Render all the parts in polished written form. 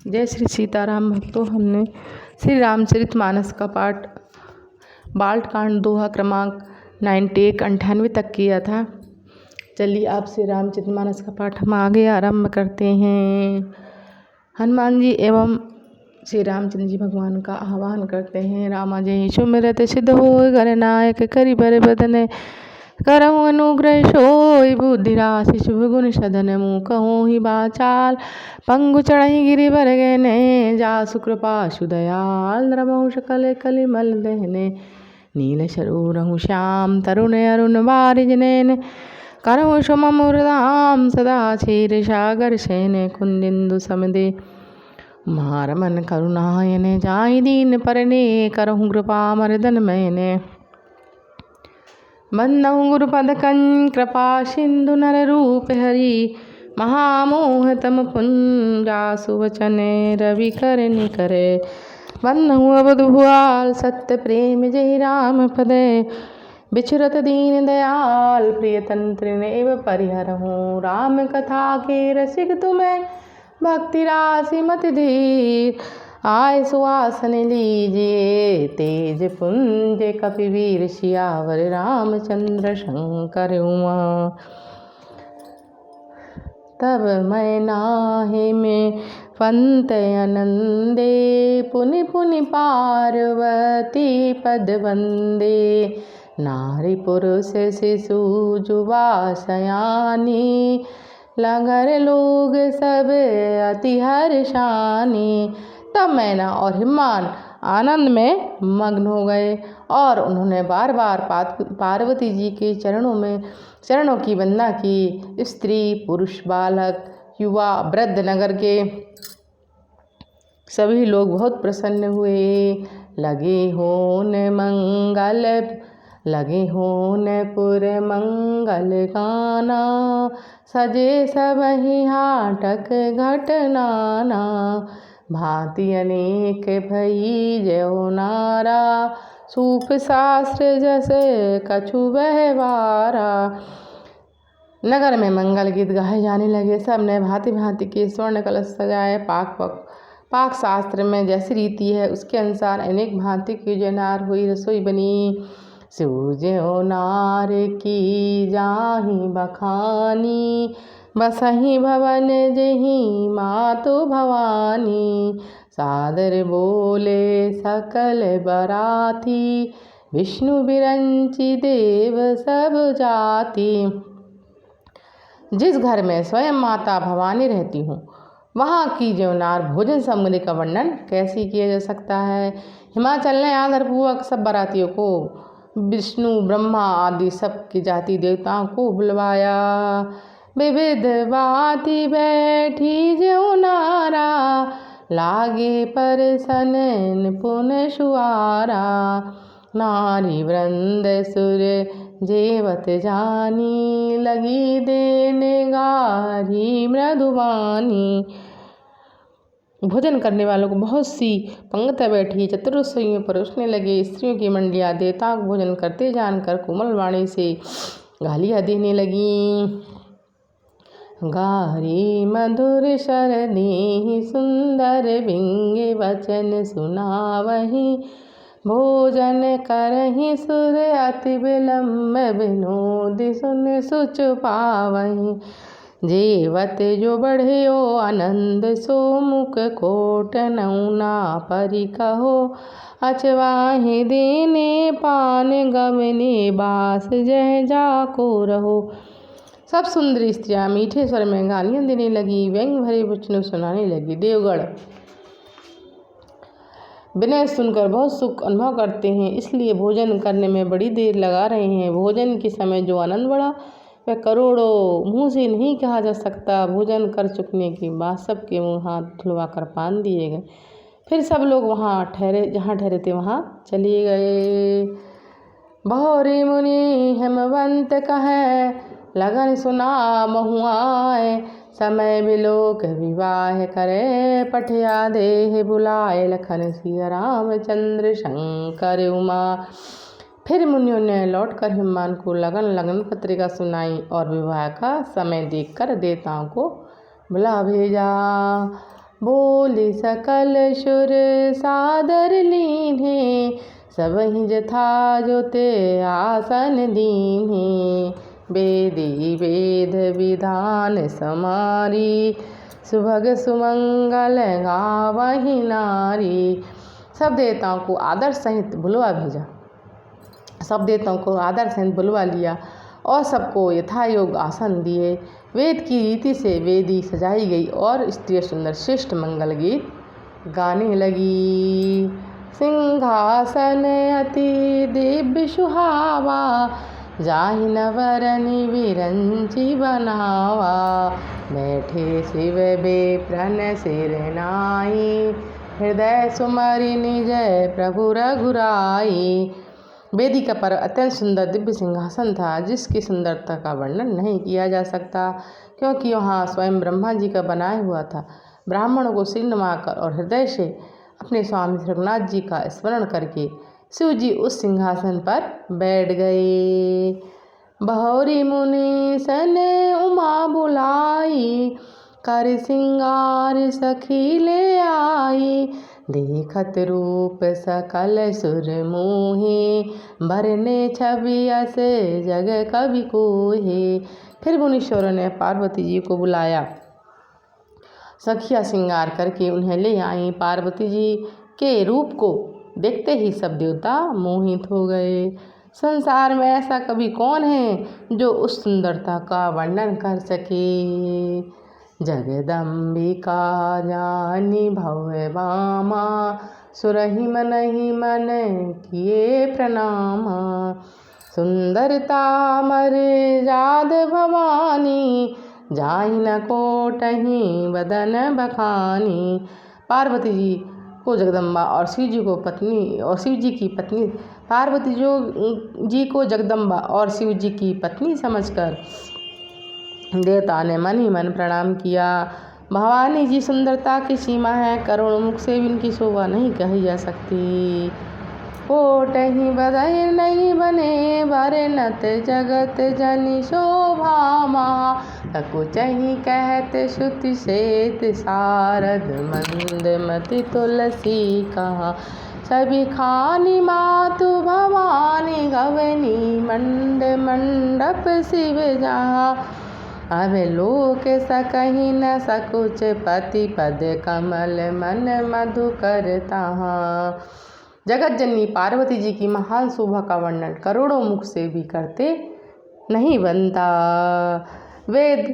जय श्री सीताराम भक्तों। हमने श्री रामचरितमानस का पाठ बालकांड दोहा क्रमांक 98 तक किया था। चलिए आप श्री रामचरितमानस का पाठ हम आगे आरंभ करते हैं। हनुमान जी एवं श्री रामचंद्र जी भगवान का आह्वान करते हैं। रामा जय सुमिरत सिद्ध होय गणनायक करि बर बदन करहु अनुग्रह सोई बुद्धि राशि शुभ गुण सदन मुँह कहूँ ही बाचाल पंगु चढ़ई गिरि बर गहने जासु कृपा सुदयाल द्रमहु सकल कलिमल दहने नील सरोरहु श्याम तरुण अरुण बारिज नैन करहु सुमम मुरदाम सदा क्षीर सागर सैन कुंदिंदु समदे मारमन करुणायन जाहि दीन परने करहु कृपा मर्दन मैंने बंदहु गुरुपद कंज कृपा सिंधु नर रूप हरि महामोह तम पुंजासु वचन रवि कर निकरे बंदहु अवधु भुआल सत्य प्रेम जय राम पद बिछुरत दीन दयाल प्रिय तंत्र एव परिहरहु राम कथा के रसिक तुम्हें भक्ति राशि मत धीर आय सुहासन लीजिए तेज पुंज कपिवीर सियावर रामचंद्र शंकर उमा तब मैं नाहे में पंत आनंदे पुनि पुनि पार्वती पद वंदे नारी पुरुष शिशु जुवा सयानी लंगर लोग सब अति हर्षानी। तब मैना और हिमान आनंद में मग्न हो गए और उन्होंने बार बार पार्वती जी के चरणों की वंदना की। स्त्री पुरुष बालक युवा वृद्ध नगर के सभी लोग बहुत प्रसन्न हुए। लगे होन पुर मंगल गाना सजे सबहि हाटक घटनाना भांति अनेक भई जयो नारा सूप शास्त्र जस कछु बहवारा। नगर में मंगल गीत गाए जाने लगे। सबने भांति भांति के स्वर्ण कलश सजाए। पाक शास्त्र में जैसी रीति है उसके अनुसार अनेक भांति की जनार हुई रसोई बनी। सूजो नार की जाहि बखानी बसहि भवन जहि मातु भवानी सादर बोले सकल बराती विष्णु बिरंची देव सब जाति। जिस घर में स्वयं माता भवानी रहती हूँ वहाँ की ज्योनार भोजन सामग्री का वर्णन कैसे किया जा सकता है। हिमाचल ने आदरपूर्वक सब बारातियों को विष्णु ब्रह्मा आदि सब की जाति देवताओं को बुलवाया। विविध बाती बैठी ज्योनारा लागे परसन पुन सुआरा नारी वृंद सुर जेवत जानी लगी देने गारी मृदुवानी। भोजन करने वालों को बहुत सी पंक्तियाँ बैठी चतुर्सुइयों पर उठने लगे। स्त्रियों की मंडियाँ देवताओं को भोजन करते जानकर कोमल वाणी से गालियाँ देने लगीं। गारी मधुर शरदी सुंदर बिंगे वचन सुनावही भोजन करहि सुर अति विलम्ब विनोद सुन सुच पावही जेवत जो बढ़ियो आनंद सो मुख कोट नौना परि कहो अचवाहि देने पान गमने बास जह जाको रहो। सब सुंदरी स्त्रियाँ मीठे स्वर में गालियाँ देने लगी। व्यंग भरे वचन सुनाने लगी। देवगण विनय सुनकर बहुत सुख अनुभव करते हैं इसलिए भोजन करने में बड़ी देर लगा रहे हैं। भोजन के समय जो आनंद बढ़ा वह करोड़ों मुँह से नहीं कहा जा सकता। भोजन कर चुकने के बाद सबके मुँह हाथ धुलवाकर पान दिए गए। फिर सब लोग जहाँ ठहरे थे वहाँ चले गए। बहुरी मुनि हेमवंत कहे लगन सुना महुआए समय बिलोक विवाह करे पठिया देह बुलाए लखन सिया रामचंद्र शंकर उमा। फिर मुनियों ने लौटकर हिमान को लगन पत्रिका सुनाई और विवाह का समय देखकर देवताओं को बुला भेजा। बोले सकल सुर सादर लीन्हे, सबहि जथा जो ते आसन दीन्हे। वेदी वेद विधान समारी, सुभग सुमंगल गावहि नारी। सब देवताओं को आदर सहित बुलवा भेजा, सब देवताओं को आदर सहित बुलवा लिया और सबको यथायोग आसन दिए। वेद की रीति से वेदी सजाई गई और स्त्रियाँ सुंदर श्रेष्ठ मंगल गीत गाने लगी। सिंहासन अति दिव्य सुहावा, जाहि नवरनि विरंचि बनावा। बैठे शिव बेप्रन सिर नाई, हृदय सुमरि निज प्रभु रघुराई। वेदी का पर अत्यंत सुंदर दिव्य सिंहासन था, जिसकी सुंदरता का वर्णन नहीं किया जा सकता, क्योंकि वहाँ स्वयं ब्रह्मा जी का बनाया हुआ था। ब्राह्मणों को सिर नवाकर और हृदय से अपने स्वामी रघुनाथ जी का स्मरण करके शिव जी उस सिंहासन पर बैठ गए। बहोरी मुनि सन उमा बुलाई, कर सिंगार सखी ले आई। देखत रूप सकल सुर मोहे, बरने छवि अस जग कवि कोहे। फिर मुनीश्वरों ने पार्वती जी को बुलाया, सखिया श्रृंगार करके उन्हें ले आई। पार्वती जी के रूप को देखते ही सब देवता मोहित हो गए। संसार में ऐसा कवि कौन है जो उस सुंदरता का वर्णन कर सके। जगदम्बिका जानी भव्य बामा, सुरहि मनहि मन किए प्रणामा। सुंदरता मर्याद भवानी, जाहि न कोटहि बदन बखानी। पार्वती जी को जगदम्बा और शिव जी को पत्नी और शिव जी की पत्नी पार्वती जी को जगदम्बा और शिव जी की पत्नी समझकर देवता ने मन ही मन प्रणाम किया। भवानी जी सुंदरता की सीमा है, करोड़ों मुख से भी इनकी शोभा नहीं कही जा सकती। कोटहि बदहि नहीं बने, बरनत जगत जनि शोभा महा। सकुचहि कहत श्रुति सेत, सारद मंद मति तुलसी कहा। सभी खानी मातु भवानी, गवनी मंड मंडप शिव जहाँ। अब लोक सकहि न सकुच, पति पद कमल मन मधुकर तहाँ। जगत जननी पार्वती जी की महान शोभा का वर्णन करोड़ों मुख से भी करते नहीं बनता। वेद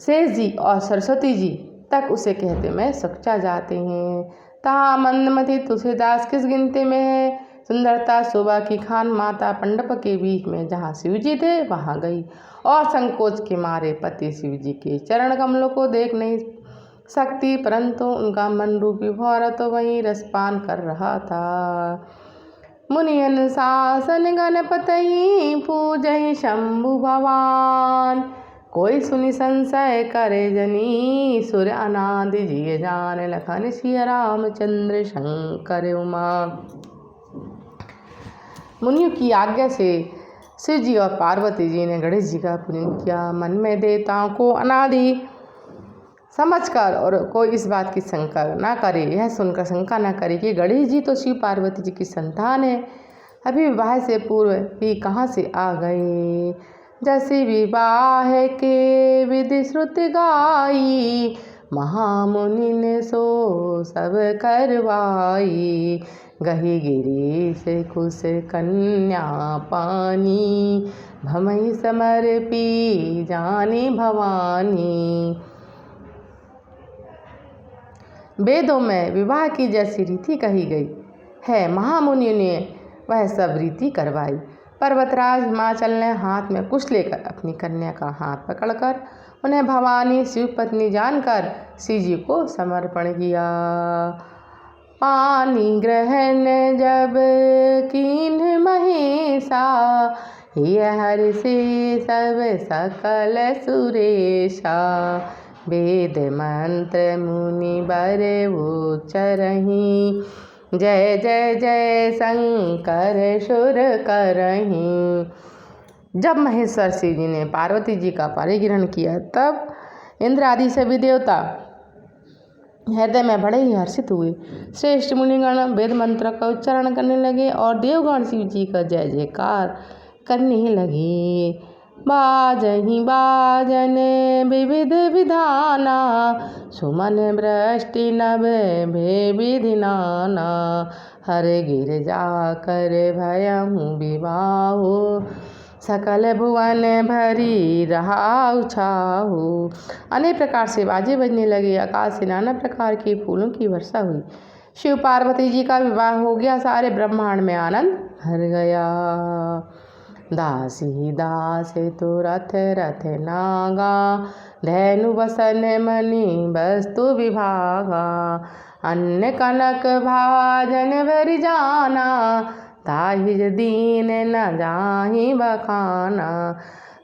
शेष जी और सरस्वती जी तक उसे कहते में सच्चा जाते हैं। तहाँ मंदमती तुलसीदास किस गिनती में है। सुंदरता शोभा की खान माता मंडप के बीच में जहाँ शिव जी थे वहाँ गई और संकोच के मारे पति शिव जी के चरण कमलों को देख नहीं सकती, परंतु उनका मन रूपी भौरा तो वहीं रसपान कर रहा था। मुनियन शासन गणपतहि, पूजहि शंभु भवान। कोई सुनि संशय करे जनी, सुर अनादि जिय जान। लखन सिय रामचंद्र शंकर उमा। मुनियों की आज्ञा से शिव जी और पार्वती जी ने गणेश जी का पूजन किया। मन में देवताओं को अनादि समझकर और कोई इस बात की शंका ना करे, यह सुनकर शंका ना करे कि गणेश जी तो शिव पार्वती जी की संतान है, अभी विवाह से पूर्व ही कहाँ से आ गए। जैसे विवाह के विधि श्रुत गाई, महामुनि ने सो सब करवाई। गही गिरी से खुश कन्या पानी, भमई समर्पी जानी भवानी। वेदों में विवाह की जैसी रीति कही गई है, महामुनि ने वह सब रीति करवाई। पर्वतराज हिमाचल ने हाथ में कुश लेकर अपनी कन्या का हाथ पकड़कर उन्हें भवानी शिव पत्नी जानकर शिव जी को समर्पण किया। पानी ग्रहण जब कीन्ह महेशा, यह हर्षि सब सकल सुरेशा। वेद मंत्र मुनि बर उच्चरहि, जय जय जय शंकर सुर करहि। जब महेश्वर शिव जी ने पार्वती जी का परिग्रहण किया, तब इंद्र आदि सभी देवता हृदय में बड़े ही हर्षित हुए। श्रेष्ठ मुनिगण वेद मंत्र का उच्चारण करने लगे और देवगण शिव जी का जय जयकार करने लगे। बाजहि बाजन विविध विधाना, सुमन वृष्टि नभ भे विधि नाना, हर गिरजा कर भयहु विवाहो, सकल भुवन भरी रहा उछाहू। अनेक प्रकार से बाजे बजने लगे, आकाश से नाना प्रकार के फूलों की वर्षा हुई। शिव पार्वती जी का विवाह हो गया, सारे ब्रह्मांड में आनंद भर गया। दासी दास तो रथ रथ नागा, धैनु बसन मणि वस्तु विभागा, अन्न कनक भाजन भर जाना, ताहि दीन न जाहि बखाना।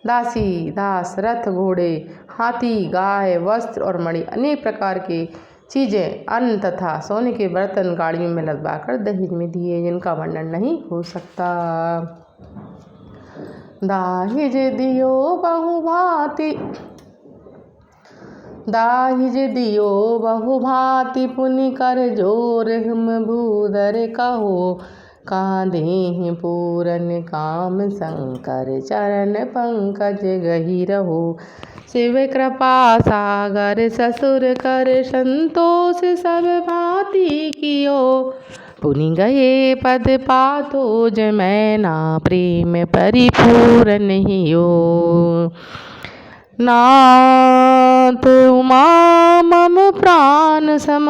दासी दास रथ घोड़े हाथी गाय वस्त्र और मणि अनेक प्रकार के चीज़ें अन्न तथा सोने के बर्तन गाड़ियों में लदवाकर दहेज में दिए, जिनका वर्णन नहीं हो सकता। दाहिज दियो बहुभांति, दाहिज दियो बहुभांति, पुनि कर जोर हिम भूधर कहो, कांधे पूरन काम शंकर, चरण पंकज गही रहो। शिव कृपा सागर ससुर कर, संतोष सब भांति कियो, पुनि गए पद पातो जमैना, प्रेम परिपूरन हियो। नाथ उमा मम प्राण सम,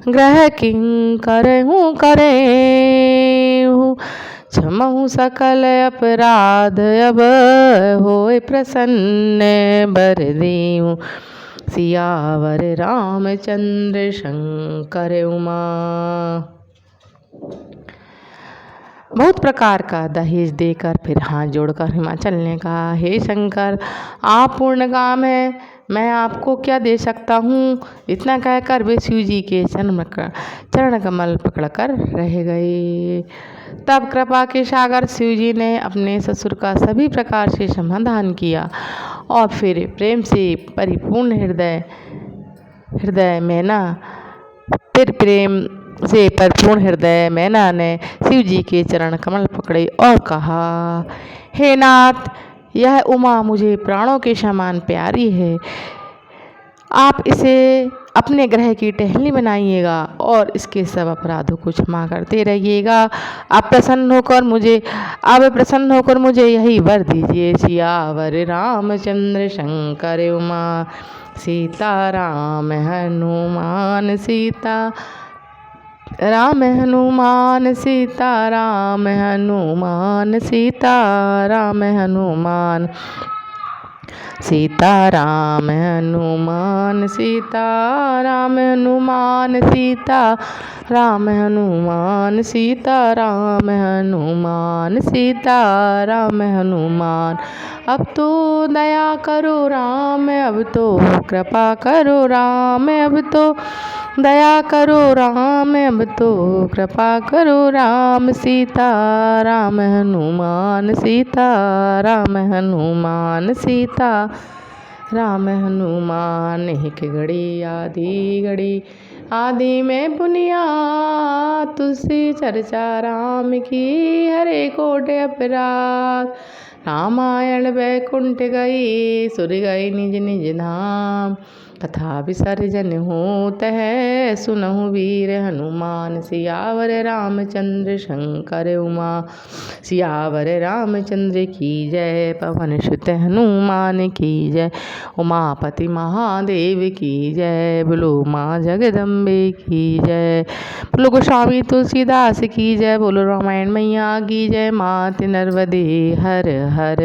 ग्रह किंकरहु करेहु, क्षमहु सकल अपराध, अब होय प्रसन्न बर देहु। सियावर रामचंद्र शंकर उमा। बहुत प्रकार का दहेज देकर फिर हाथ जोड़कर हिमाचल ने कहा, हे शंकर, आप पूर्ण काम है, मैं आपको क्या दे सकता हूँ। इतना कहकर वे शिव जी के चरण कमल पकड़कर रह गए। तब कृपा के सागर शिव जी ने अपने ससुर का सभी प्रकार से समाधान किया और फिर प्रेम से परिपूर्ण हृदय मैना ने शिव जी के चरण कमल पकड़े और कहा, हे नाथ, यह उमा मुझे प्राणों के समान प्यारी है। आप इसे अपने ग्रह की टहनी बनाइएगा और इसके सब अपराधों को क्षमा करते रहिएगा। अब प्रसन्न होकर मुझे यही वर दीजिए। सियावर रामचंद्र शंकर उमा, सीता राम हनुमान, सीता राम हनुमान, सीता राम हनुमान, सीता राम हनुमान, सीता राम हनुमान, सीता राम हनुमान, सीता राम हनुमान, सीता राम हनुमान, सीता राम हनुमान। अब तो दया करो राम, अब तो कृपा करो राम, अब तो दया करो राम, अब तो कृपा करो राम। सीता राम हनुमान, सीता राम हनुमान, सीता राम हनुमान। एक घड़ी आधी घड़ी आदि में पुनिया, तुलसी चर्चा राम की, हरे कोट अपराध। रामायण वैकुंठ गई, सुर गई निज निज धाम, तथा विसर्जन होत है, सुनहु वीर हनुमान। सियावर रामचंद्र शंकर उमा, सियावर रामचंद्र की जय, पवन सुत हनुमान की जय, उमापति महादेव की जय, बोलो माँ जगदम्बे की जय, बोलो गोस्वामी तुलसीदास की जय, बोलो रामायण मैया की जय, मात नर्मदे हर हर।